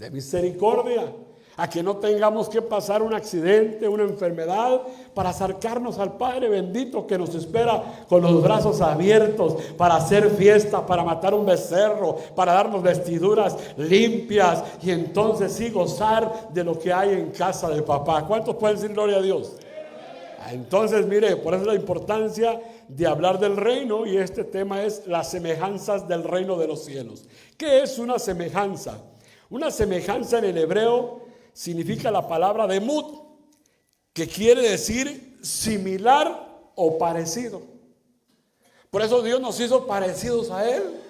de misericordia, a que no tengamos que pasar un accidente, una enfermedad, para acercarnos al Padre bendito que nos espera con los brazos abiertos, para hacer fiesta, para matar un becerro, para darnos vestiduras limpias y entonces sí gozar de lo que hay en casa de papá. ¿Cuántos pueden decir gloria a Dios? Entonces, mire, por eso la importancia de hablar del reino, y este tema es las semejanzas del reino de los cielos. ¿Qué es una semejanza? Una semejanza en el hebreo significa la palabra demut, que quiere decir similar o parecido. Por eso Dios nos hizo parecidos a Él.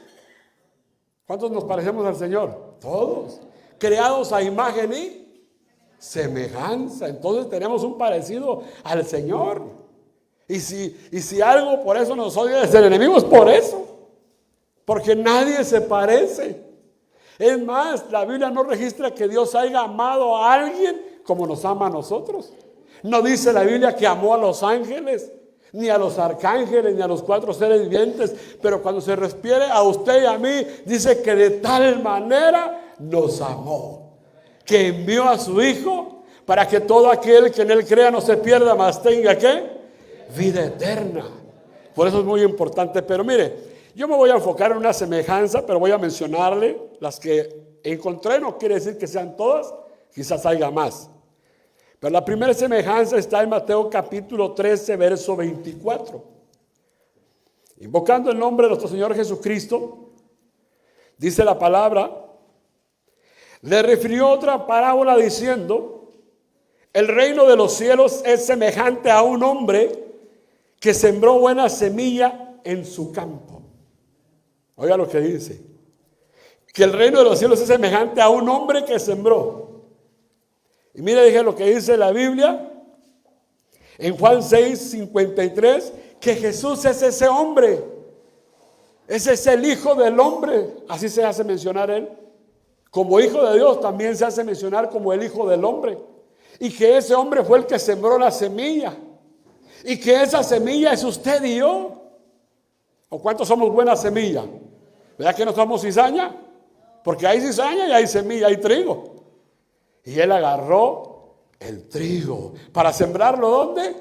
¿Cuántos nos parecemos al Señor? Todos. Creados a imagen y semejanza. Entonces tenemos un parecido al Señor. Y si algo por eso nos odia desde el enemigo, es por eso. Porque nadie se parece. Es más, la Biblia no registra que Dios haya amado a alguien como nos ama a nosotros. No dice la Biblia que amó a los ángeles, ni a los arcángeles, ni a los 4 seres vivientes. Pero cuando se refiere a usted y a mí, dice que de tal manera nos amó, que envió a su Hijo para que todo aquel que en Él crea no se pierda, mas tenga ¿qué? Vida eterna. Por eso es muy importante. Pero mire, yo me voy a enfocar en una semejanza, pero voy a mencionarle las que encontré. No quiere decir que sean todas, quizás haya más. Pero la primera semejanza está en Mateo capítulo 13, verso 24. Invocando el nombre de nuestro Señor Jesucristo, dice la palabra, le refirió otra parábola diciendo, el reino de los cielos es semejante a un hombre que sembró buena semilla en su campo. Oiga lo que dice, que el reino de los cielos es semejante a un hombre que sembró. Y mire, dije lo que dice la Biblia en Juan 6:53, que Jesús es ese hombre. Ese es el Hijo del hombre, así se hace mencionar Él. Como Hijo de Dios también se hace mencionar como el Hijo del hombre. Y que ese hombre fue el que sembró la semilla. Y que esa semilla es usted y yo. ¿O cuántos somos buena semilla? ¿Verdad que no somos cizaña? Porque hay cizaña y hay semilla, hay trigo. Y Él agarró el trigo para sembrarlo ¿dónde?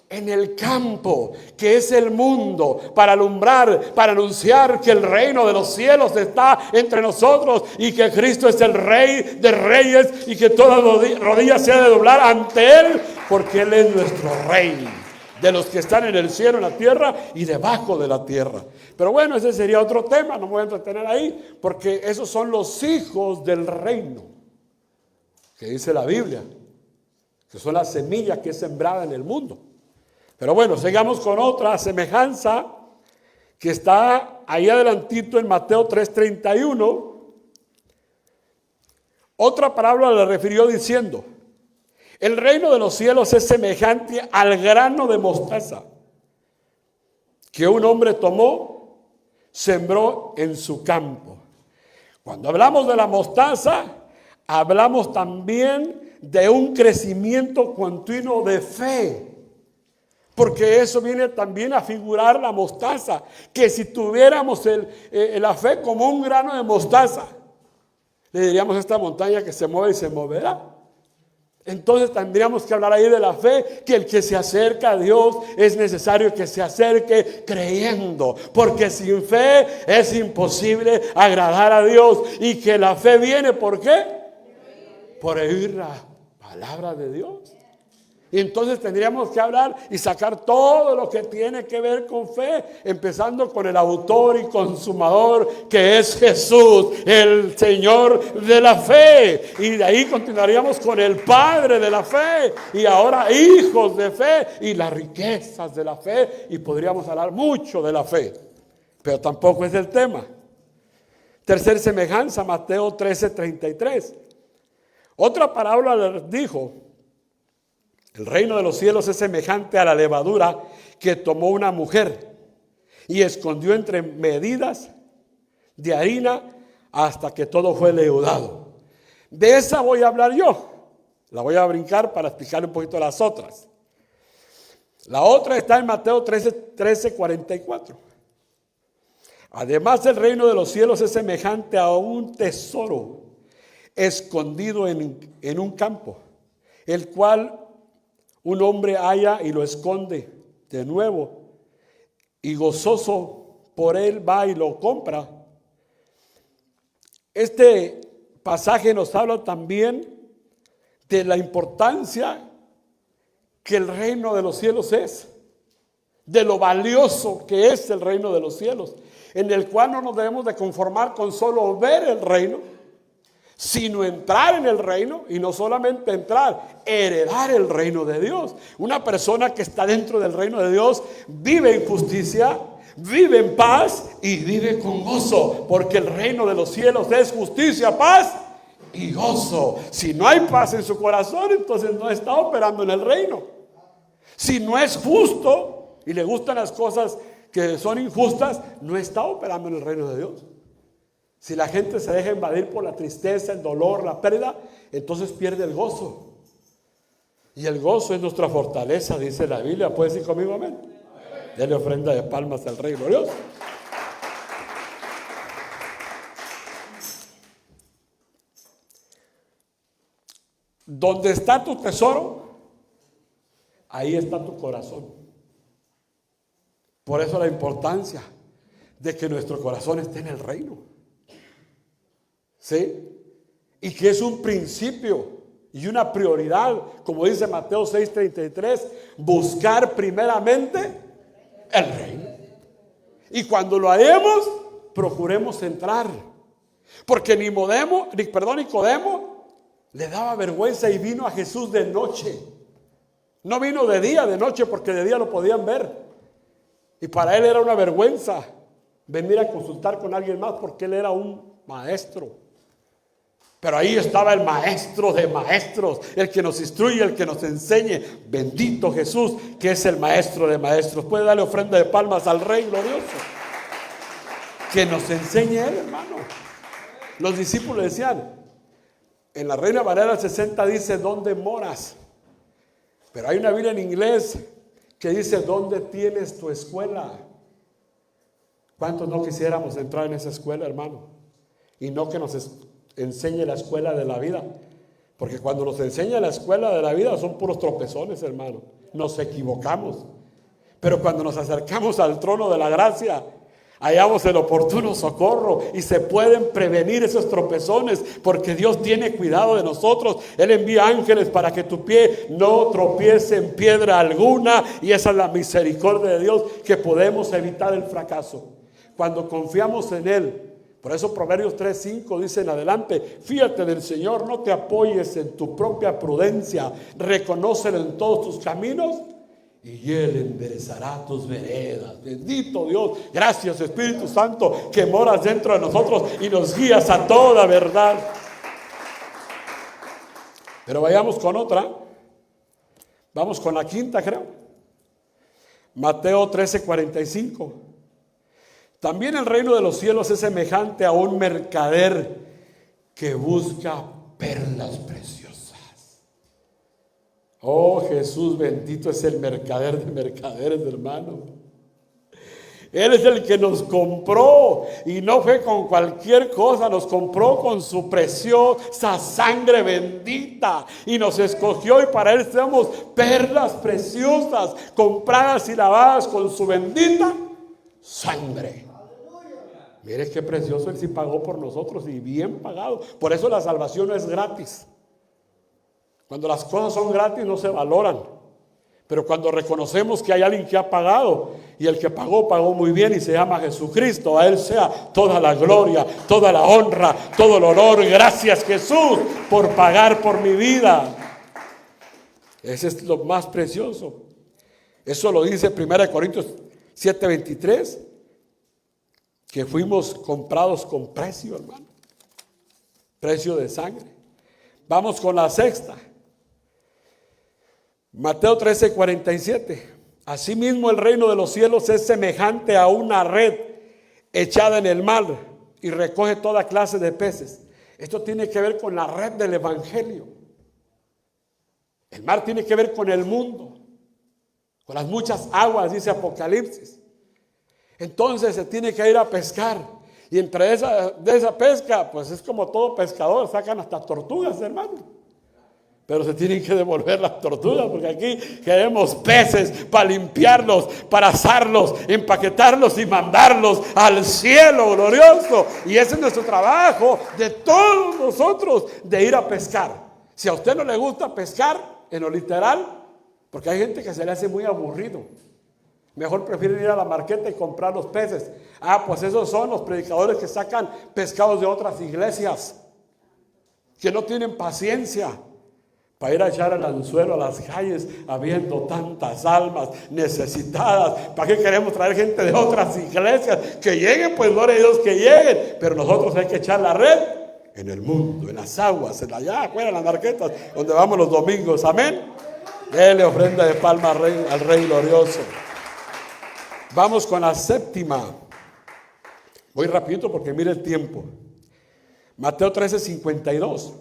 En el campo, que es el mundo, para alumbrar, para anunciar que el reino de los cielos está entre nosotros y que Cristo es el Rey de reyes y que toda rodilla se ha de doblar ante Él, porque Él es nuestro Rey, de los que están en el cielo, en la tierra y debajo de la tierra. Pero bueno, ese sería otro tema, no me voy a entretener ahí, porque esos son los hijos del reino, que dice la Biblia, que son la semilla que es sembrada en el mundo. Pero bueno, sigamos con otra semejanza que está ahí adelantito en Mateo 3:31. Otra parábola le refirió diciendo, el reino de los cielos es semejante al grano de mostaza que un hombre tomó, sembró en su campo. Cuando hablamos de la mostaza, hablamos también de un crecimiento continuo de fe. Porque eso viene también a figurar la mostaza, que si tuviéramos la fe como un grano de mostaza, le diríamos a esta montaña que se mueve y se moverá. Entonces tendríamos que hablar ahí de la fe, que el que se acerca a Dios es necesario que se acerque creyendo, porque sin fe es imposible agradar a Dios, y que la fe viene ¿por qué? Por oír la palabra de Dios. Y entonces tendríamos que hablar y sacar todo lo que tiene que ver con fe, empezando con el autor y consumador, que es Jesús, el Señor de la fe. Y de ahí continuaríamos con el Padre de la fe, y ahora hijos de fe y las riquezas de la fe. Y podríamos hablar mucho de la fe, pero tampoco es el tema. Tercer semejanza, Mateo 13:33. Otra parábola les dijo, el reino de los cielos es semejante a la levadura que tomó una mujer y escondió entre medidas de harina hasta que todo fue leudado. De esa voy a hablar yo. La voy a brincar para explicarle un poquito las otras. La otra está en Mateo 13:44. Además, el reino de los cielos es semejante a un tesoro escondido en un campo, el cual un hombre halla y lo esconde de nuevo, y gozoso por él va y lo compra. Este pasaje nos habla también de la importancia que el reino de los cielos es, de lo valioso que es el reino de los cielos, en el cual no nos debemos de conformar con solo ver el reino, sino entrar en el reino, y no solamente entrar, heredar el reino de Dios. Una persona que está dentro del reino de Dios vive en justicia, vive en paz y vive con gozo, porque el reino de los cielos es justicia, paz y gozo. Si no hay paz en su corazón, entonces no está operando en el reino. Si no es justo y le gustan las cosas que son injustas, no está operando en el reino de Dios. Si la gente se deja invadir por la tristeza, el dolor, la pérdida, entonces pierde el gozo. Y el gozo es nuestra fortaleza, dice la Biblia. ¿Puede decir conmigo amén? Dele ofrenda de palmas al Rey glorioso. Donde está tu tesoro, ahí está tu corazón. Por eso la importancia de que nuestro corazón esté en el reino. ¿Sí? Y que es un principio y una prioridad, como dice Mateo 6:33, buscar primeramente el reino. Y cuando lo haremos, procuremos entrar. Porque Nicodemo le daba vergüenza y vino a Jesús de noche. No vino de día, de noche, porque de día lo podían ver. Y para él era una vergüenza venir a consultar con alguien más, porque él era un maestro. Pero ahí estaba el maestro de maestros, el que nos instruye, el que nos enseñe. Bendito Jesús, que es el maestro de maestros. Puede darle ofrenda de palmas al Rey glorioso. Que nos enseñe él, hermano. Los discípulos decían, en la Reina Valera 60 dice, ¿dónde moras? Pero hay una Biblia en inglés que dice, ¿dónde tienes tu escuela? ¿Cuántos no quisiéramos entrar en esa escuela, hermano? Y no que nos enseñe la escuela de la vida. Porque cuando nos enseña la escuela de la vida son puros tropezones, hermano. Nos equivocamos. Pero cuando nos acercamos al trono de la gracia, hallamos el oportuno socorro y se pueden prevenir esos tropezones, porque Dios tiene cuidado de nosotros. Él envía ángeles para que tu pie no tropiece en piedra alguna, y esa es la misericordia de Dios, que podemos evitar el fracaso cuando confiamos en Él. Por eso Proverbios 3:5 dice en adelante, fíjate del Señor, no te apoyes en tu propia prudencia, reconócelo en todos tus caminos y Él enderezará tus veredas. Bendito Dios, gracias Espíritu Santo, que moras dentro de nosotros y nos guías a toda verdad. Pero vayamos con otra. Vamos con la quinta, creo. Mateo 13:45. También el reino de los cielos es semejante a un mercader que busca perlas preciosas. Oh Jesús, bendito es el mercader de mercaderes, hermano. Él es el que nos compró, y no fue con cualquier cosa, nos compró con su preciosa sangre bendita y nos escogió, y para Él somos perlas preciosas, compradas y lavadas con su bendita sangre. Mire qué precioso, Él sí pagó por nosotros, y bien pagado. Por eso la salvación no es gratis. Cuando las cosas son gratis no se valoran. Pero cuando reconocemos que hay alguien que ha pagado, y el que pagó, pagó muy bien, y se llama Jesucristo, a Él sea toda la gloria, toda la honra, todo el honor. Gracias Jesús por pagar por mi vida. Ese es lo más precioso. Eso lo dice 1 Corintios 7:23. Que fuimos comprados con precio, hermano. Precio de sangre. Vamos con la sexta. Mateo 13:47. Asimismo el reino de los cielos es semejante a una red echada en el mar y recoge toda clase de peces. Esto tiene que ver con la red del evangelio. El mar tiene que ver con el mundo, con las muchas aguas, dice Apocalipsis. Entonces se tiene que ir a pescar. Y de esa pesca, pues es como todo pescador, sacan hasta tortugas, hermano. Pero se tienen que devolver las tortugas, porque aquí queremos peces para limpiarlos, para asarlos, empaquetarlos y mandarlos al cielo glorioso. Y ese es nuestro trabajo de todos nosotros, de ir a pescar. Si a usted no le gusta pescar, en lo literal, porque hay gente que se le hace muy aburrido, mejor prefieren ir a la marqueta y comprar los peces. Pues esos son los predicadores que sacan pescados de otras iglesias, que no tienen paciencia para ir a echar el anzuelo a las calles, habiendo tantas almas necesitadas. ¿Para qué queremos traer gente de otras iglesias? Que lleguen, pues gloria a Dios que lleguen, pero nosotros hay que echar la red en el mundo, en las aguas, allá afuera, en las marquetas, donde vamos los domingos. Amén. Dele ofrenda de palma al Rey glorioso. Vamos con la séptima. Voy rapidito porque mire el tiempo. Mateo 13:52.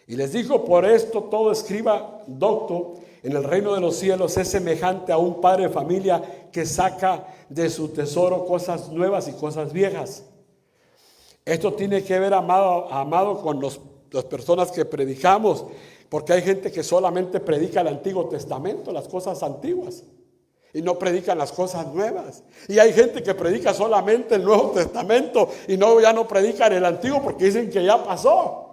Y les dijo: por esto todo escriba docto en el reino de los cielos es semejante a un padre de familia que saca de su tesoro cosas nuevas y cosas viejas. Esto tiene que ver, amado, con las personas que predicamos, porque hay gente que solamente predica el Antiguo Testamento, las cosas antiguas, y no predican las cosas nuevas. Y hay gente que predica solamente el Nuevo Testamento y ya no predican el Antiguo porque dicen que ya pasó.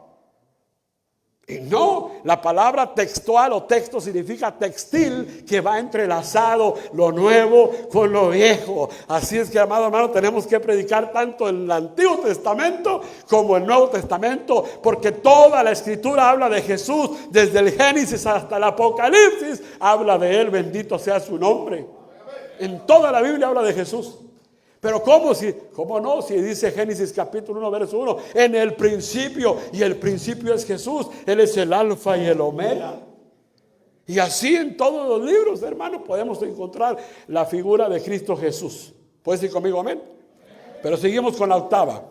Y no, la palabra textual o texto significa textil, que va entrelazado lo nuevo con lo viejo. Así es que, amado hermano, tenemos que predicar tanto el Antiguo Testamento como el Nuevo Testamento, porque toda la Escritura habla de Jesús, desde el Génesis hasta el Apocalipsis, habla de Él, bendito sea su nombre. En toda la Biblia habla de Jesús. Pero ¿cómo no? Si dice Génesis capítulo 1, verso 1, en el principio, y el principio es Jesús, Él es el alfa y el omega. Y así en todos los libros, hermano, podemos encontrar la figura de Cristo Jesús. ¿Puedes decir conmigo amén? Pero seguimos con la octava.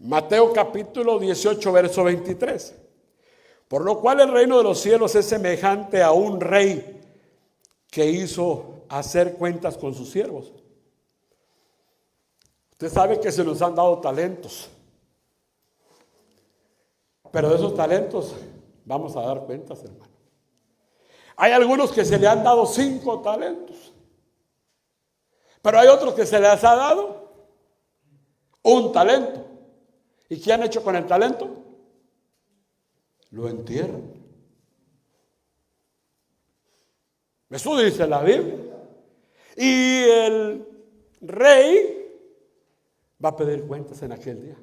Mateo capítulo 18, verso 23. Por lo cual el reino de los cielos es semejante a un rey que hizo hacer cuentas con sus siervos. Usted sabe que se nos han dado talentos, pero de esos talentos vamos a dar cuentas, hermano. Hay algunos que se le han dado 5 talentos, pero hay otros que se les ha dado un talento. ¿Y qué han hecho con el talento? Lo entierran. Eso dice la Biblia. Y el rey va a pedir cuentas en aquel día.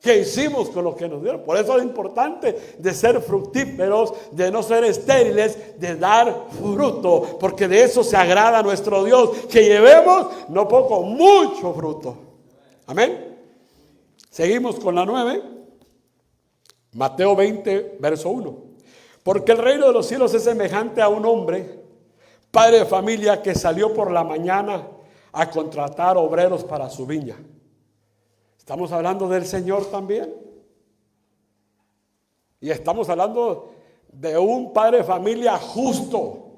¿Qué hicimos con lo que nos dieron? Por eso es importante de ser fructíferos, de no ser estériles, de dar fruto, porque de eso se agrada a nuestro Dios, que llevemos no poco, mucho fruto. Amén. Seguimos con la 9. Mateo 20, verso 1. Porque el reino de los cielos es semejante a un hombre, padre de familia, que salió por la mañana a contratar obreros para su viña. Estamos hablando del Señor también. Y estamos hablando de un padre de familia justo,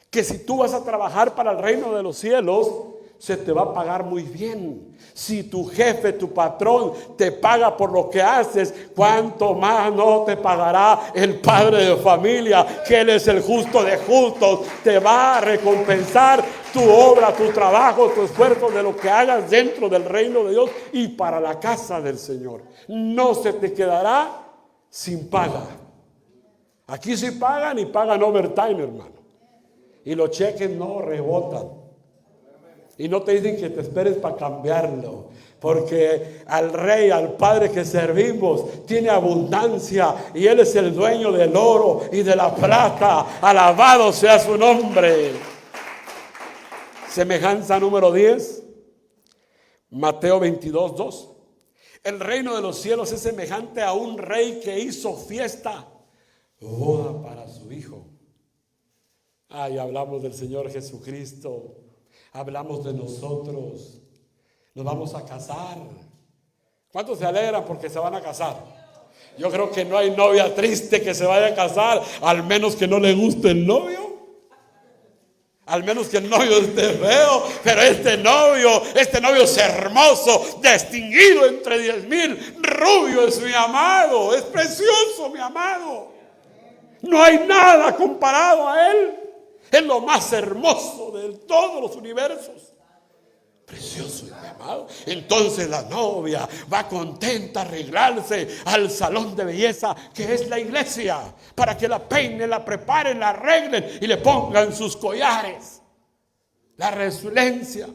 que si tú vas a trabajar para el reino de los cielos, se te va a pagar muy bien. Si tu jefe, tu patrón te paga por lo que haces, ¿cuánto más no te pagará el padre de familia, que Él es el justo de justos? Te va a recompensar tu obra, tu trabajo, tu esfuerzo de lo que hagas dentro del reino de Dios y para la casa del Señor. No se te quedará sin paga. Aquí sí pagan y pagan overtime, hermano. Y los cheques no rebotan. Y no te dicen que te esperes para cambiarlo, porque al Rey, al Padre que servimos, tiene abundancia y Él es el dueño del oro y de la plata. Alabado sea su nombre. Semejanza número 10, Mateo 22, 2. El reino de los cielos es semejante a un rey que hizo fiesta, boda para su hijo. Ay, hablamos del Señor Jesucristo. Hablamos de nosotros. Nos vamos a casar. ¿Cuántos se alegran porque se van a casar? Yo creo que no hay novia triste que se vaya a casar, al menos que no le guste el novio. Al menos que el novio esté feo, pero este novio es hermoso, distinguido entre 10,000, rubio es mi amado, es precioso mi amado. No hay nada comparado a él. Es lo más hermoso de todos los universos. Precioso y mi amado. Entonces la novia va contenta a arreglarse al salón de belleza que es la iglesia, para que la peinen, la preparen, la arreglen y le pongan sus collares. La resuelencia,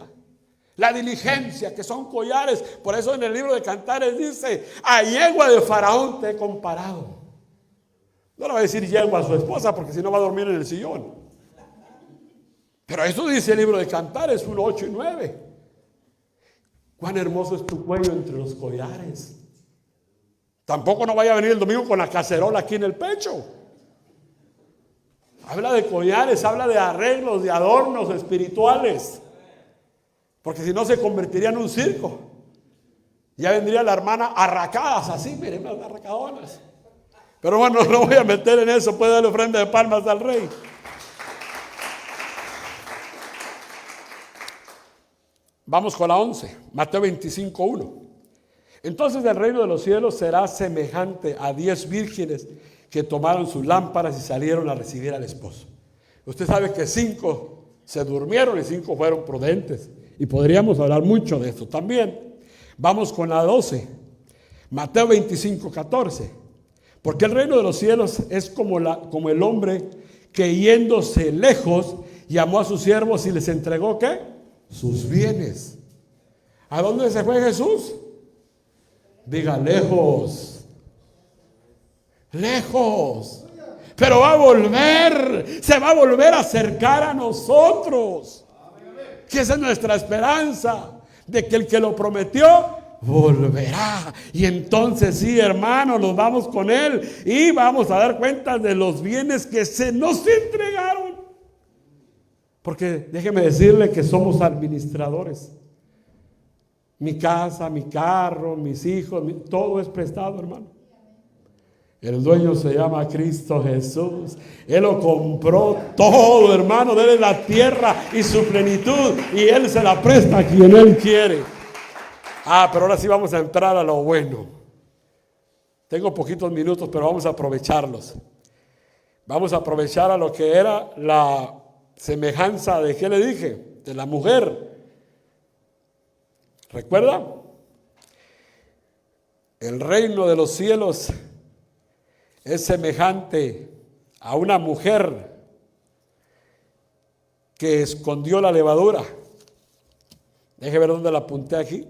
la diligencia, que son collares. Por eso en el libro de Cantares dice: a yegua de Faraón te he comparado. No le va a decir yegua a su esposa, porque si no va a dormir en el sillón. Pero eso dice el libro de Cantares 1, 8 y 9. Cuán hermoso es tu cuello entre los collares. Tampoco no vaya a venir el domingo con la cacerola aquí en el pecho. Habla de collares, habla de arreglos, de adornos espirituales. Porque si no se convertiría en un circo. Ya vendría la hermana arracadas así, miren las arracadonas. Pero bueno, no voy a meter en eso, puede darle ofrenda de palmas al rey. Vamos con la 11, Mateo 25, 1. Entonces el reino de los cielos será semejante a 10 vírgenes que tomaron sus lámparas y salieron a recibir al esposo. Usted sabe que 5 se durmieron y 5 fueron prudentes. Y podríamos hablar mucho de eso también. Vamos con la 12, Mateo 25, 14. Porque el reino de los cielos es como el hombre que yéndose lejos llamó a sus siervos y les entregó ¿qué? Sus bienes. ¿A dónde se fue Jesús? Diga lejos. Lejos. Pero va a volver. Se va a volver a acercar a nosotros. Que esa es nuestra esperanza. De que el que lo prometió volverá. Y entonces sí, hermano, nos vamos con él. Y vamos a dar cuenta de los bienes que se nos entregaron. Porque déjeme decirle que somos administradores. Mi casa, mi carro, mis hijos, todo es prestado, hermano. El dueño se llama Cristo Jesús. Él lo compró todo, hermano. Dele la tierra y su plenitud. Y Él se la presta a quien Él quiere. Pero ahora sí vamos a entrar a lo bueno. Tengo poquitos minutos, pero vamos a aprovecharlos. Vamos a aprovechar a lo que era la semejanza de, ¿qué le dije? De la mujer. ¿Recuerda? El reino de los cielos es semejante a una mujer que escondió la levadura. Deje ver dónde la apunté aquí.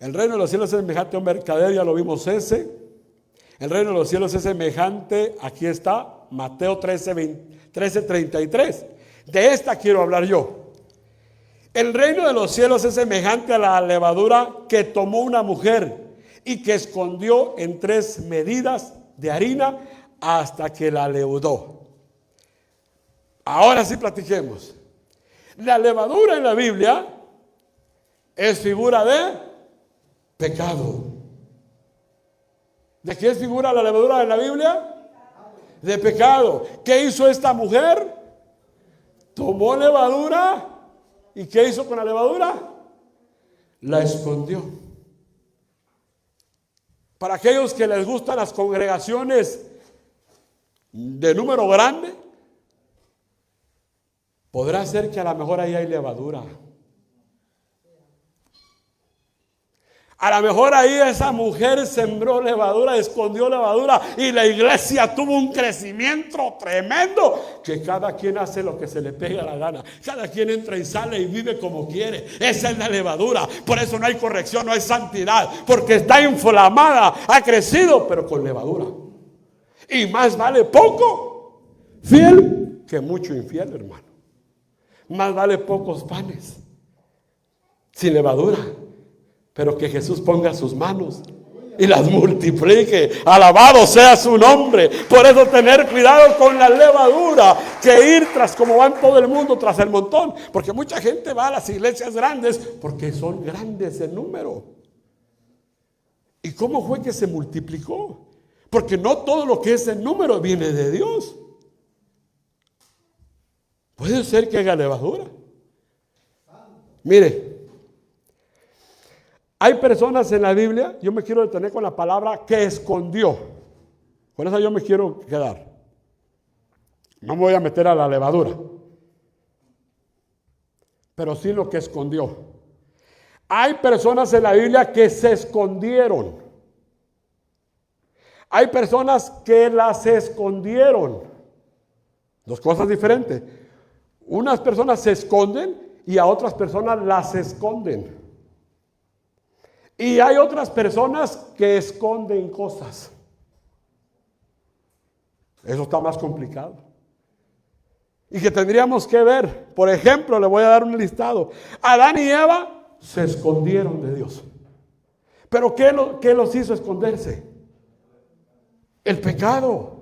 El reino de los cielos es semejante a un mercader, ya lo vimos ese. El reino de los cielos es semejante, aquí está, Mateo 13:33. De esta quiero hablar yo. El reino de los cielos es semejante a la levadura que tomó una mujer y que escondió en 3 medidas de harina hasta que la leudó. Ahora sí platiquemos. La levadura en la Biblia es figura de pecado. ¿De qué es figura la levadura en la Biblia? De pecado. ¿Qué hizo esta mujer? Tomó levadura. ¿Y qué hizo con la levadura? La escondió. Para aquellos que les gustan las congregaciones de número grande, podrá ser que a lo mejor ahí hay levadura. A lo mejor ahí esa mujer sembró levadura, escondió levadura y la iglesia tuvo un crecimiento tremendo, que cada quien hace lo que se le pega la gana. Cada quien entra y sale y vive como quiere. Esa es la levadura. Por eso no hay corrección, no hay santidad, porque está inflamada, ha crecido, pero con levadura. Y más vale poco fiel que mucho infiel, hermano. Más vale pocos panes sin levadura, pero que Jesús ponga sus manos y las multiplique. Alabado sea su nombre. Por eso tener cuidado con la levadura, que ir tras, como van todo el mundo, tras el montón. Porque mucha gente va a las iglesias grandes porque son grandes en número. ¿Y cómo fue que se multiplicó? Porque no todo lo que es en número viene de Dios. Puede ser que haga levadura. Mire, hay personas en la Biblia, yo me quiero detener con la palabra que escondió. Con eso yo me quiero quedar. No me voy a meter a la levadura, pero sí lo que escondió. Hay personas en la Biblia que se escondieron. Hay personas que las escondieron. Dos cosas diferentes. Unas personas se esconden y a otras personas las esconden. Y hay otras personas que esconden cosas. Eso está más complicado. Y que tendríamos que ver. Por ejemplo, le voy a dar un listado. Adán y Eva se escondieron de Dios. ¿Pero qué los hizo esconderse? El pecado.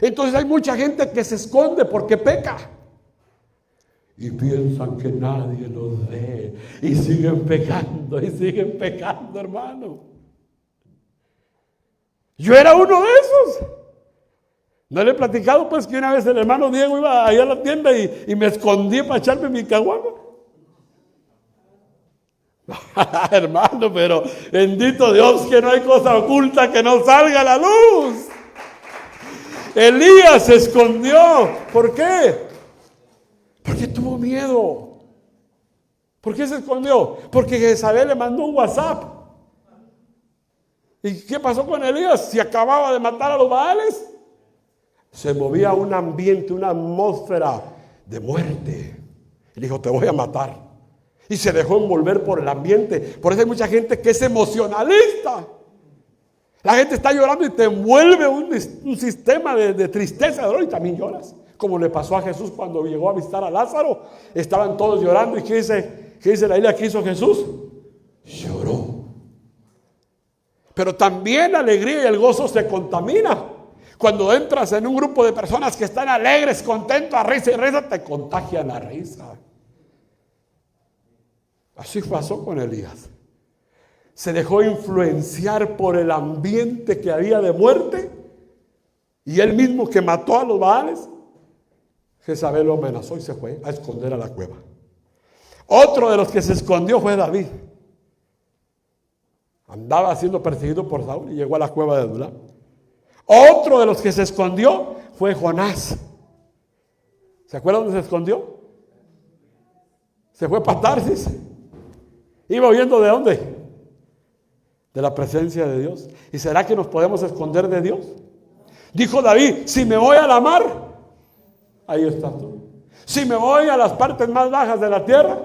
Entonces hay mucha gente que se esconde porque peca. Y piensan que nadie los ve. Y siguen pecando, hermano. Yo era uno de esos. ¿No le he platicado pues que una vez el hermano Diego iba allá a la tienda y me escondí para echarme mi caguama? Hermano, pero bendito Dios que no hay cosa oculta que no salga a la luz. Elías se escondió. ¿Por qué? Porque tuvo miedo. ¿Por qué se escondió? Porque Jezabel le mandó un WhatsApp. ¿Y qué pasó con Elías? Si acababa de matar a los Baales. Se movía un ambiente, una atmósfera de muerte. Y dijo, te voy a matar. Y se dejó envolver por el ambiente. Por eso hay mucha gente que es emocionalista. La gente está llorando y te envuelve un sistema de tristeza, de dolor, y también lloras. Como le pasó a Jesús cuando llegó a visitar a Lázaro. Estaban todos llorando. ¿Y qué dice la Biblia que hizo Jesús? Lloró. Pero también la alegría y el gozo se contamina. Cuando entras en un grupo de personas que están alegres, contentos, a risa y risa, te contagian la risa. Así pasó con Elías. Se dejó influenciar por el ambiente que había de muerte. Y él mismo que mató a los Baales, Jezabel lo amenazó y se fue a esconder a la cueva. Otro de los que se escondió fue David. Andaba siendo perseguido por Saúl y llegó a la cueva de Adulam. Otro de los que se escondió fue Jonás. ¿Se acuerdan dónde se escondió? Se fue para Tarsis. Iba huyendo ¿de dónde? De la presencia de Dios. ¿Y será que nos podemos esconder de Dios? Dijo David, si me voy a la mar, ahí estás tú. Si me voy a las partes más bajas de la tierra,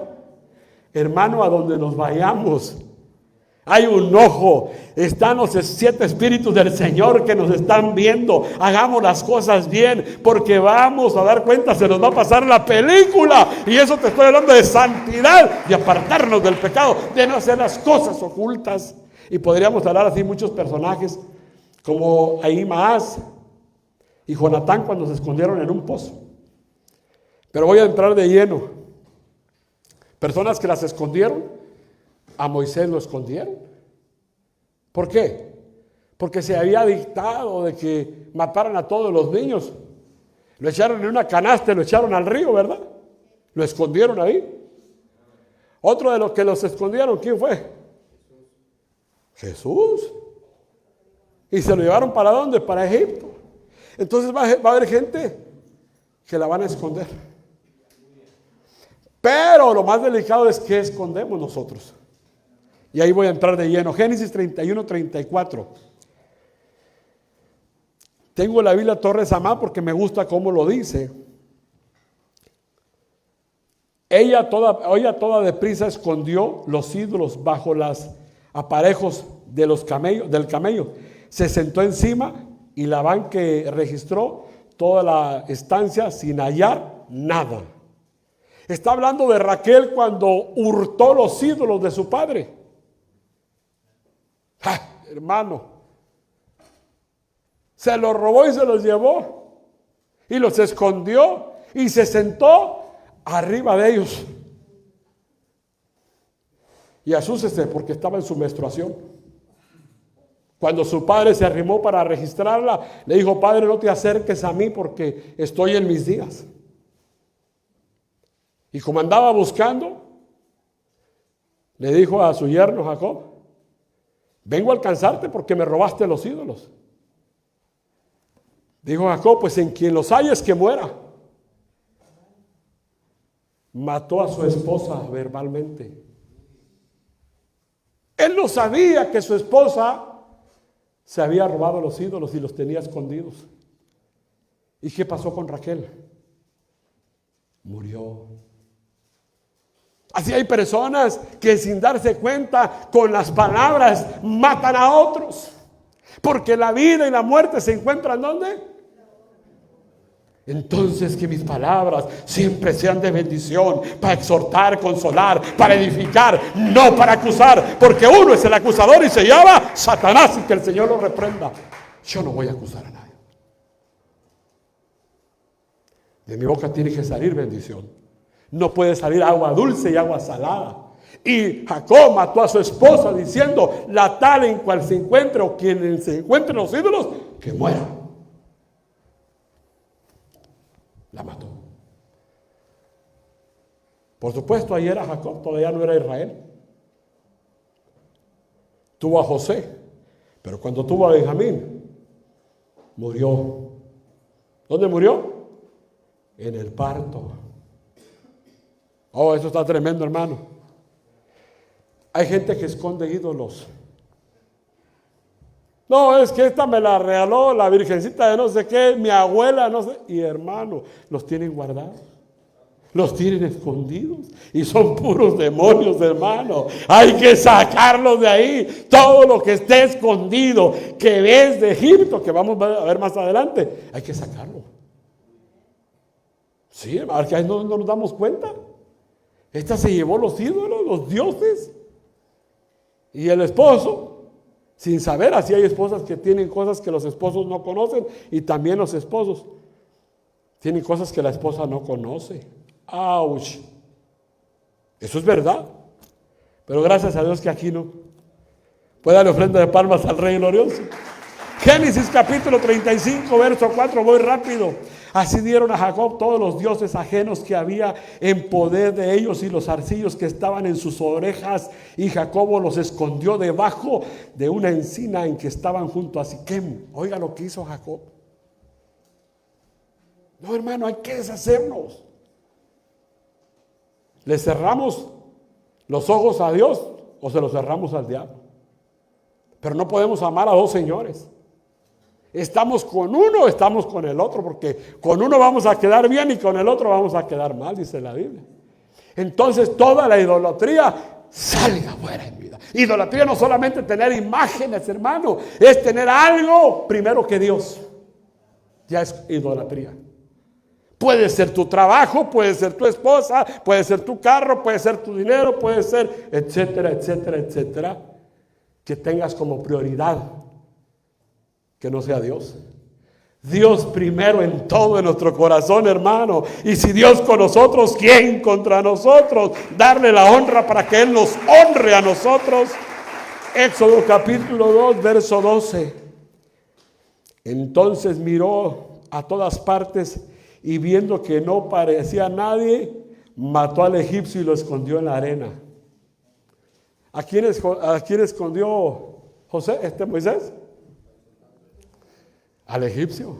hermano, a donde nos vayamos, hay un ojo. Están los 7 espíritus del Señor que nos están viendo. Hagamos las cosas bien, porque vamos a dar cuenta, se nos va a pasar la película. Y eso te estoy hablando de santidad, de apartarnos del pecado, de no hacer las cosas ocultas. Y podríamos hablar así muchos personajes, como Ahimaas y Jonatán cuando se escondieron en un pozo. Pero voy a entrar de lleno. Personas que las escondieron. A Moisés lo escondieron. ¿Por qué? Porque se había dictado de que mataran a todos los niños. Lo echaron en una canasta, lo echaron al río, ¿verdad? Lo escondieron ahí. Otro de los que los escondieron, ¿quién fue? Jesús. Y se lo llevaron ¿para dónde? Para Egipto. Entonces va a haber gente que la van a esconder. Pero lo más delicado es que escondemos nosotros. Y ahí voy a entrar de lleno. Génesis 31, 34. Tengo la Biblia Torres Amá porque me gusta cómo lo dice. Ella toda deprisa escondió los ídolos bajo los aparejos de del camello. Se sentó encima y Labán, que registró toda la estancia sin hallar nada. Está hablando de Raquel cuando hurtó los ídolos de su padre. Hermano, se los robó y se los llevó y los escondió y se sentó arriba de ellos. Y asústese porque estaba en su menstruación. Cuando su padre se arrimó para registrarla, le dijo: padre, no te acerques a mí porque estoy en mis días. Y como andaba buscando, le dijo a su yerno Jacob: vengo a alcanzarte porque me robaste los ídolos. Dijo Jacob: pues en quien los halles que muera. Mató a su esposa verbalmente. Él no sabía que su esposa se había robado los ídolos y los tenía escondidos. ¿Y qué pasó con Raquel? Murió. Así hay personas que sin darse cuenta, con las palabras matan a otros. Porque la vida y la muerte se encuentran ¿dónde? Entonces que mis palabras siempre sean de bendición, para exhortar, consolar, para edificar, no para acusar, porque uno es el acusador y se llama Satanás, y que el Señor lo reprenda. Yo no voy a acusar a nadie. De mi boca tiene que salir bendición. No puede salir agua dulce y agua salada. Y Jacob mató a su esposa diciendo: la tal en cual se encuentre o quien se encuentre en los ídolos, que muera. La mató. Por supuesto, ahí era Jacob, todavía no era Israel. Tuvo a José, pero cuando tuvo a Benjamín, murió. ¿Dónde murió? En el parto. Oh, eso está tremendo, hermano. Hay gente que esconde ídolos. No, es que esta me la regaló la virgencita de no sé qué, mi abuela, no sé. Y hermano, los tienen guardados, los tienen escondidos y son puros demonios, hermano. Hay que sacarlos de ahí. Todo lo que esté escondido, que ves de Egipto, que vamos a ver más adelante, hay que sacarlo. Sí, hermano, que ahí no nos damos cuenta. Esta se llevó los ídolos, los dioses. Y el esposo, sin saber, así hay esposas que tienen cosas que los esposos no conocen, y también los esposos tienen cosas que la esposa no conoce. ¡Auch! Eso es verdad. Pero gracias a Dios que aquí no. Puede darle ofrenda de palmas al Rey glorioso. Génesis capítulo 35, verso 4, voy rápido. Así dieron a Jacob todos los dioses ajenos que había en poder de ellos y los zarcillos que estaban en sus orejas, y Jacobo los escondió debajo de una encina en que estaban junto a Siquem. Oiga lo que hizo Jacob. No, hermano, hay que deshacernos. ¿Le cerramos los ojos a Dios o se los cerramos al diablo? Pero no podemos amar a dos señores. Estamos con uno, estamos con el otro, porque con uno vamos a quedar bien y con el otro vamos a quedar mal, dice la Biblia. Entonces toda la idolatría salga fuera en vida. Idolatría no solamente tener imágenes, hermano, es tener algo primero que Dios. Ya es idolatría. Puede ser tu trabajo, puede ser tu esposa, puede ser tu carro, puede ser tu dinero, puede ser etcétera, etcétera, etcétera, que tengas como prioridad que no sea Dios. Dios primero en todo en nuestro corazón, hermano. Y si Dios con nosotros, ¿quién contra nosotros? Darle la honra para que Él nos honre a nosotros. Éxodo capítulo 2, verso 12. Entonces miró a todas partes y viendo que no parecía nadie, mató al egipcio y lo escondió en la arena. ¿A quién escondió Moisés? Al egipcio.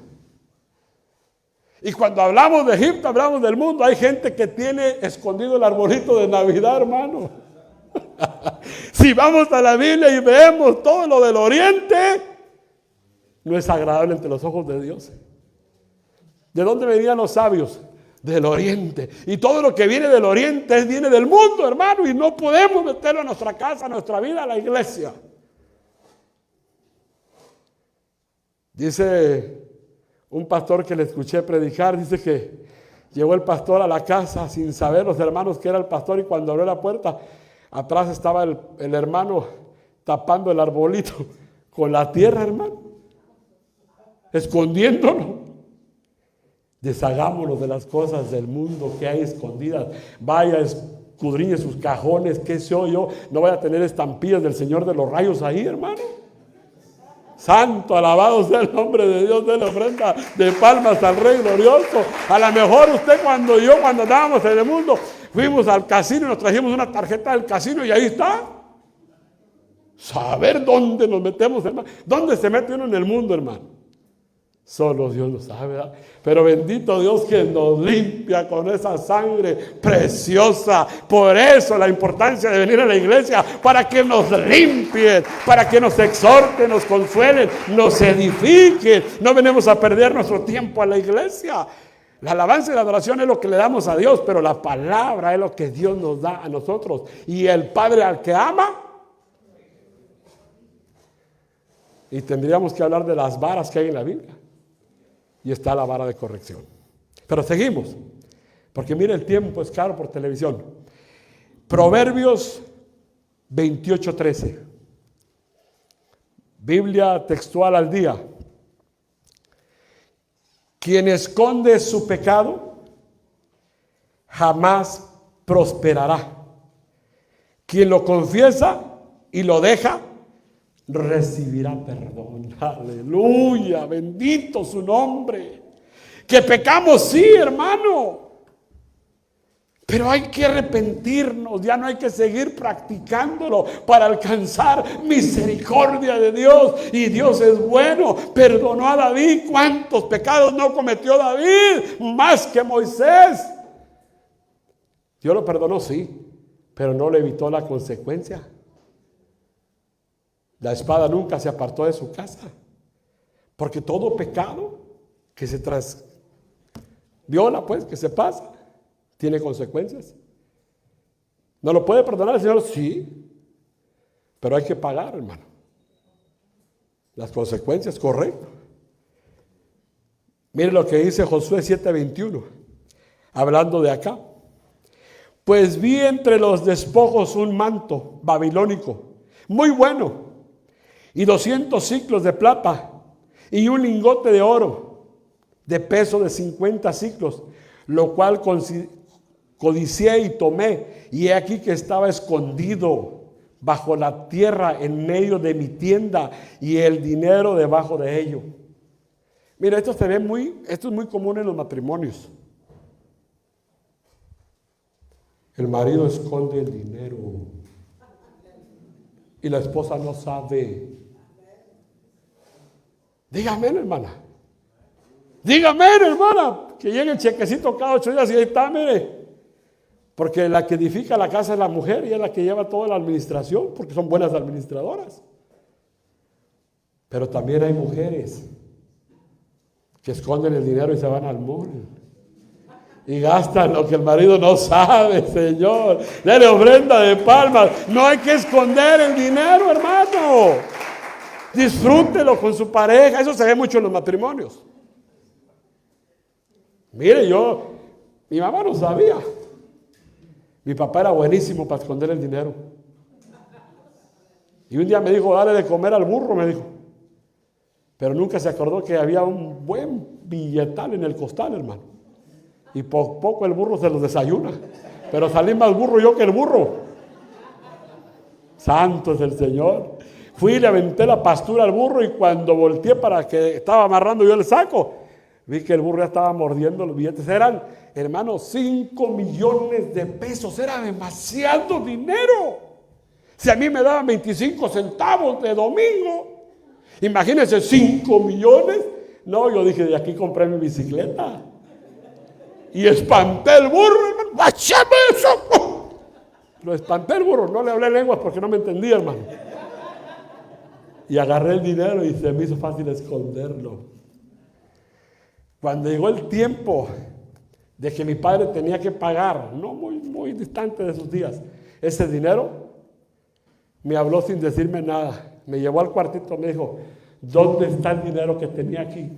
Y cuando hablamos de Egipto, hablamos del mundo. Hay gente que tiene escondido el arbolito de Navidad, hermano. Si vamos a la Biblia y vemos todo lo del oriente, no es agradable ante los ojos de Dios. ¿De dónde venían los sabios? Del oriente. Y todo lo que viene del oriente viene del mundo, hermano, y no podemos meterlo a nuestra casa, a nuestra vida, a la iglesia. Dice un pastor que le escuché predicar, dice que llegó el pastor a la casa sin saber los hermanos que era el pastor, y cuando abrió la puerta, atrás estaba el hermano tapando el arbolito con la tierra, hermano, escondiéndolo. Deshagámonos de las cosas del mundo que hay escondidas. Vaya, escudriñe sus cajones, qué sé yo, no vaya a tener estampillas del Señor de los rayos ahí, hermano. Santo, alabado sea el nombre de Dios. De la ofrenda de palmas al Rey glorioso. A lo mejor usted cuando andábamos en el mundo, Fuimos al casino y nos trajimos una tarjeta del casino y ahí está. Saber dónde nos metemos, hermano. ¿Dónde se mete uno en el mundo, hermano? Solo Dios lo sabe, ¿verdad? Pero bendito Dios que nos limpia con esa sangre preciosa. Por eso la importancia de venir a la iglesia, para que nos limpien, para que nos exhorten, nos consuelen, nos edifiquen. No venimos a perder nuestro tiempo a la iglesia. La alabanza y la adoración es lo que le damos a Dios, pero la palabra es lo que Dios nos da a nosotros. Y el Padre al que ama. Y tendríamos que hablar de las varas que hay en la Biblia. Y está la vara de corrección. Pero seguimos, porque mire, el tiempo es caro por televisión. Proverbios 28:13. Biblia textual al día. Quien esconde su pecado jamás prosperará. Quien lo confiesa y lo deja, recibirá perdón. Aleluya, bendito su nombre. Que pecamos, sí, hermano, pero hay que arrepentirnos. Ya no hay que seguir practicándolo para alcanzar misericordia de Dios. Y Dios es bueno, perdonó a David. ¿Cuántos pecados no cometió David? Más que Moisés. Dios lo perdonó, sí, pero no le evitó la consecuencia. La espada nunca se apartó de su casa, porque todo pecado que se viola, pues, que se pasa, tiene consecuencias. ¿No lo puede perdonar el Señor? Sí, pero hay que pagar, hermano. Las consecuencias, correcto. Mire lo que dice Josué 7:21, hablando de acá. Pues vi entre los despojos un manto babilónico, muy bueno, y 200 siclos de plata, y un lingote de oro, de peso de 50 siclos, lo cual codicié y tomé, y he aquí que estaba escondido bajo la tierra en medio de mi tienda, y el dinero debajo de ello. Mira, esto es muy común en los matrimonios. El marido esconde el dinero y la esposa no sabe. Dígame, hermana. Dígame, hermana, que llegue el chequecito cada 8 días y ahí está, mire. Porque la que edifica la casa es la mujer y es la que lleva toda la administración, porque son buenas administradoras. Pero también hay mujeres que esconden el dinero y se van al mall y gastan lo que el marido no sabe, Señor. Dele ofrenda de palmas. No hay que esconder el dinero, hermano. Disfrútelo con su pareja. Eso se ve mucho en los matrimonios. Mire, mi mamá no sabía. Mi papá era buenísimo para esconder el dinero. Y un día me dijo, dale de comer al burro, me dijo. Pero nunca se acordó que había un buen billetal en el costal, hermano. Y poco el burro se los desayuna. Pero salí más burro yo que el burro. Santo es el Señor. Fui y le aventé la pastura al burro, y cuando volteé para que estaba amarrando yo el saco, vi que el burro ya estaba mordiendo los billetes. Eran, hermano, 5 millones de pesos. Era demasiado dinero. Si a mí me daban 25 centavos de domingo, imagínense 5 millones. No, yo dije, de aquí compré mi bicicleta. Y espanté el burro, hermano. ¡Báchame eso! Lo espanté el burro. No le hablé lenguas porque no me entendía, hermano. Y agarré el dinero y se me hizo fácil esconderlo. Cuando llegó el tiempo de que mi padre tenía que pagar, no muy distante de sus días, ese dinero, me habló sin decirme nada. Me llevó al cuartito, me dijo, ¿dónde está el dinero que tenía aquí?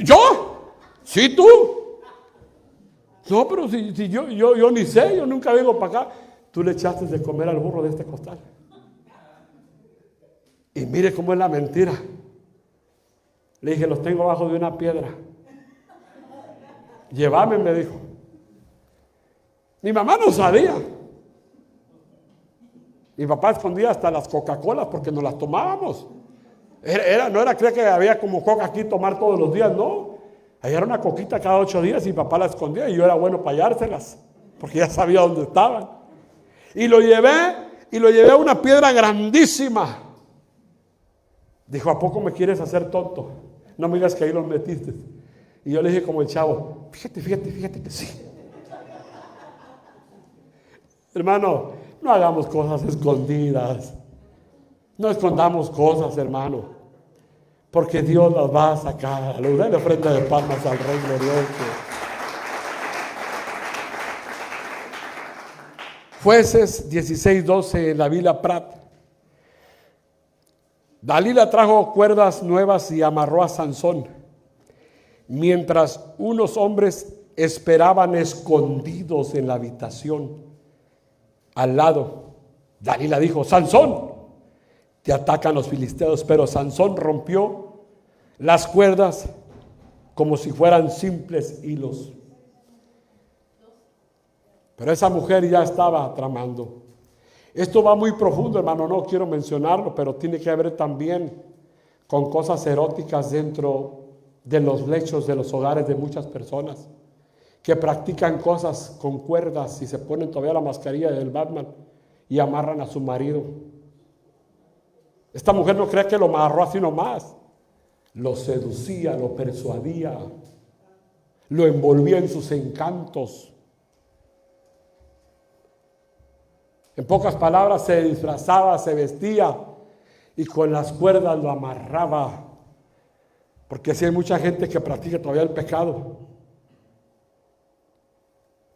¿Yo? ¿Sí, tú? No, pero si yo ni sé, yo nunca vengo para acá. Tú le echaste de comer al burro de este costal. Y mire cómo es la mentira. Le dije, los tengo abajo de una piedra. Llévame, me dijo. Mi mamá no sabía. Mi papá escondía hasta las Coca-Colas porque nos las tomábamos. No era creer que había como coca aquí tomar todos los días, no. Allá era una coquita cada 8 días y papá la escondía y yo era bueno para hallárselas, porque ya sabía dónde estaban. Y lo llevé a una piedra grandísima. Dijo, ¿a poco me quieres hacer tonto? No me digas que ahí los metiste. Y yo le dije como el chavo, fíjate que sí. Hermano, no hagamos cosas escondidas. No escondamos cosas, hermano. Porque Dios las va a sacar a la luz. Dale ofrenda de palmas al Rey glorioso. Jueces 16:12 en la Biblia Prat. Dalila trajo cuerdas nuevas y amarró a Sansón, mientras unos hombres esperaban escondidos en la habitación al lado. Dalila dijo, Sansón, te atacan los filisteos. Pero Sansón rompió las cuerdas como si fueran simples hilos. Pero esa mujer ya estaba tramando. Esto va muy profundo, hermano, no quiero mencionarlo, pero tiene que ver también con cosas eróticas dentro de los lechos de los hogares de muchas personas que practican cosas con cuerdas y se ponen todavía la mascarilla del Batman y amarran a su marido. Esta mujer no cree que lo amarró así nomás. Lo seducía, lo persuadía, lo envolvía en sus encantos. En pocas palabras, se disfrazaba, se vestía y con las cuerdas lo amarraba. Porque si hay mucha gente que practica todavía el pecado.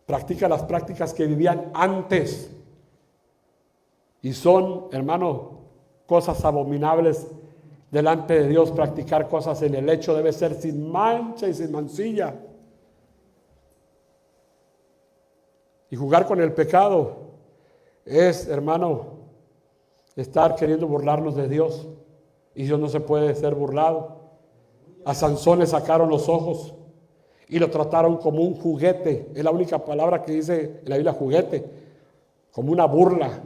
Practica las prácticas que vivían antes. Y son, hermano, cosas abominables delante de Dios. Practicar cosas en el lecho debe ser sin mancha y sin mancilla. Y jugar con el pecado es, hermano, estar queriendo burlarnos de Dios. Y Dios no se puede ser burlado. A Sansón le sacaron los ojos y lo trataron como un juguete. Es la única palabra que dice en la Biblia, juguete. Como una burla.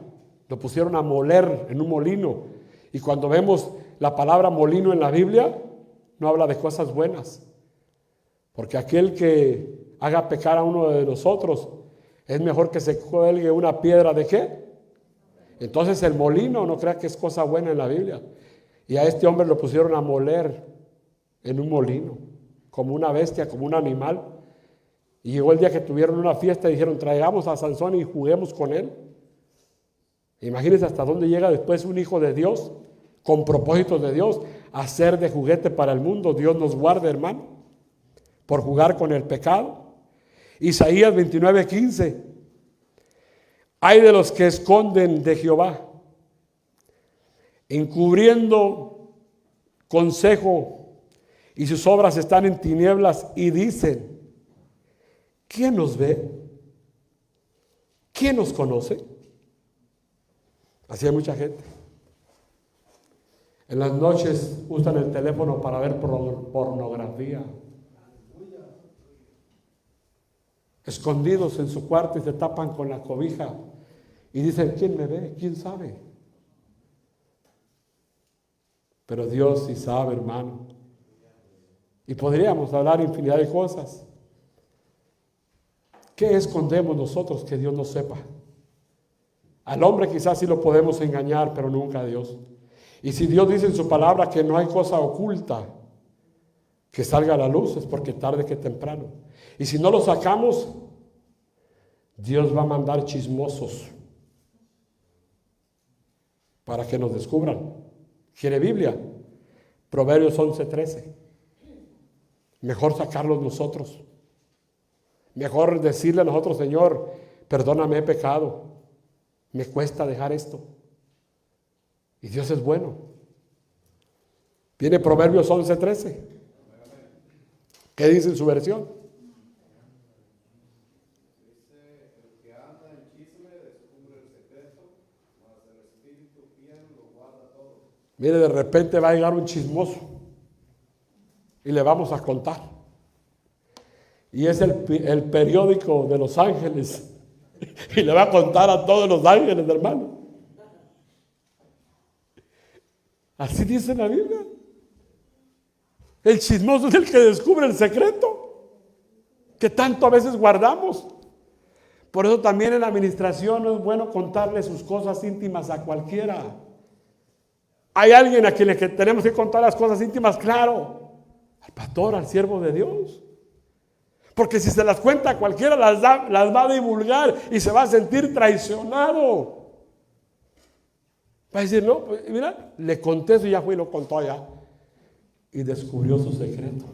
Lo pusieron a moler en un molino. Y cuando vemos la palabra molino en la Biblia, no habla de cosas buenas. Porque aquel que haga pecar a uno de nosotros, es mejor que se cuelgue una piedra de ¿qué? Entonces el molino no crea que es cosa buena en la Biblia. Y a este hombre lo pusieron a moler en un molino, como una bestia, como un animal. Y llegó el día que tuvieron una fiesta y dijeron, traigamos a Sansón y juguemos con él. Imagínense hasta dónde llega después un hijo de Dios, con propósitos de Dios, a ser de juguete para el mundo. Dios nos guarde, hermano, por jugar con el pecado. Isaías 29:15. Hay de los que esconden de Jehová, encubriendo consejo, y sus obras están en tinieblas, y dicen, ¿quién nos ve? ¿Quién nos conoce? Así hay mucha gente. En las noches usan el teléfono para ver pornografía. Escondidos en su cuarto y se tapan con la cobija y dicen, ¿quién me ve? ¿Quién sabe? Pero Dios sí sabe, hermano. Y podríamos hablar infinidad de cosas. ¿Qué escondemos nosotros que Dios no sepa? Al hombre quizás sí lo podemos engañar, pero nunca a Dios. Y si Dios dice en su palabra que no hay cosa oculta que salga a la luz, es porque tarde que temprano. Y si no lo sacamos, Dios va a mandar chismosos para que nos descubran. ¿Quiere Biblia? Proverbios 11:13. Mejor sacarlos nosotros. Mejor decirle a nosotros, Señor, perdóname, he pecado. Me cuesta dejar esto. Y Dios es bueno. Viene Proverbios 11:13. ¿Qué dice en su versión? Dice, el que anda en chisme descubre el secreto, mas el espíritu fiel lo guarda todo. Mire, de repente va a llegar un chismoso y le vamos a contar. Y es el periódico de Los Ángeles. Y le va a contar a todos los ángeles, hermano. Así dice la Biblia. El chismoso es el que descubre el secreto. que tanto a veces guardamos. Por eso también en la administración no es bueno contarle sus cosas íntimas a cualquiera. Hay alguien a quien le tenemos que contar las cosas íntimas, claro, al pastor, al siervo de Dios. Porque si se las cuenta a cualquiera, las va a divulgar y se va a sentir traicionado. Va a decir, no, pues mira, le conté eso y ya fue y lo contó allá. Y descubrió su secreto.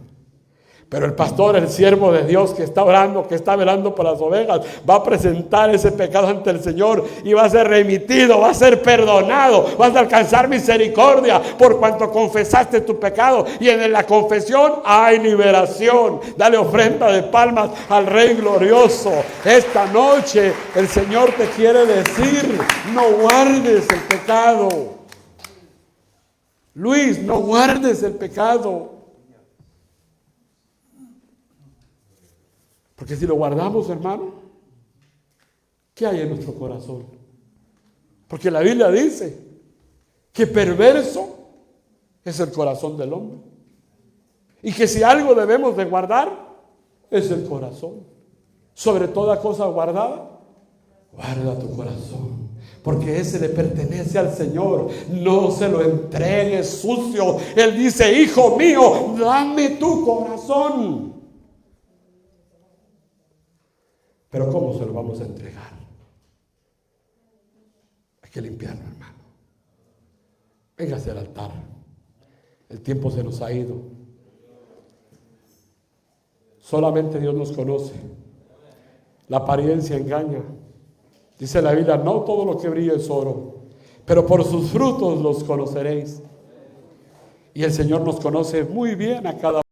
Pero el pastor, el siervo de Dios que está orando, que está velando por las ovejas, va a presentar ese pecado ante el Señor y va a ser remitido, va a ser perdonado, vas a alcanzar misericordia por cuanto confesaste tu pecado. Y en la confesión hay liberación. Dale ofrenda de palmas al Rey glorioso. Esta noche el Señor te quiere decir, no guardes el pecado. Luis, no guardes el pecado. Porque si lo guardamos, hermano, ¿qué hay en nuestro corazón? Porque la Biblia dice que perverso es el corazón del hombre. Y que si algo debemos de guardar, es el corazón. Sobre toda cosa guardada, guarda tu corazón. Porque ese le pertenece al Señor. No se lo entregues sucio. Él dice, hijo mío, dame tu corazón. Pero ¿cómo se lo vamos a entregar? Hay que limpiarlo, hermano. Véngase al altar. El tiempo se nos ha ido. Solamente Dios nos conoce. La apariencia engaña. Dice la Biblia, no todo lo que brilla es oro, pero por sus frutos los conoceréis. Y el Señor nos conoce muy bien a cada uno.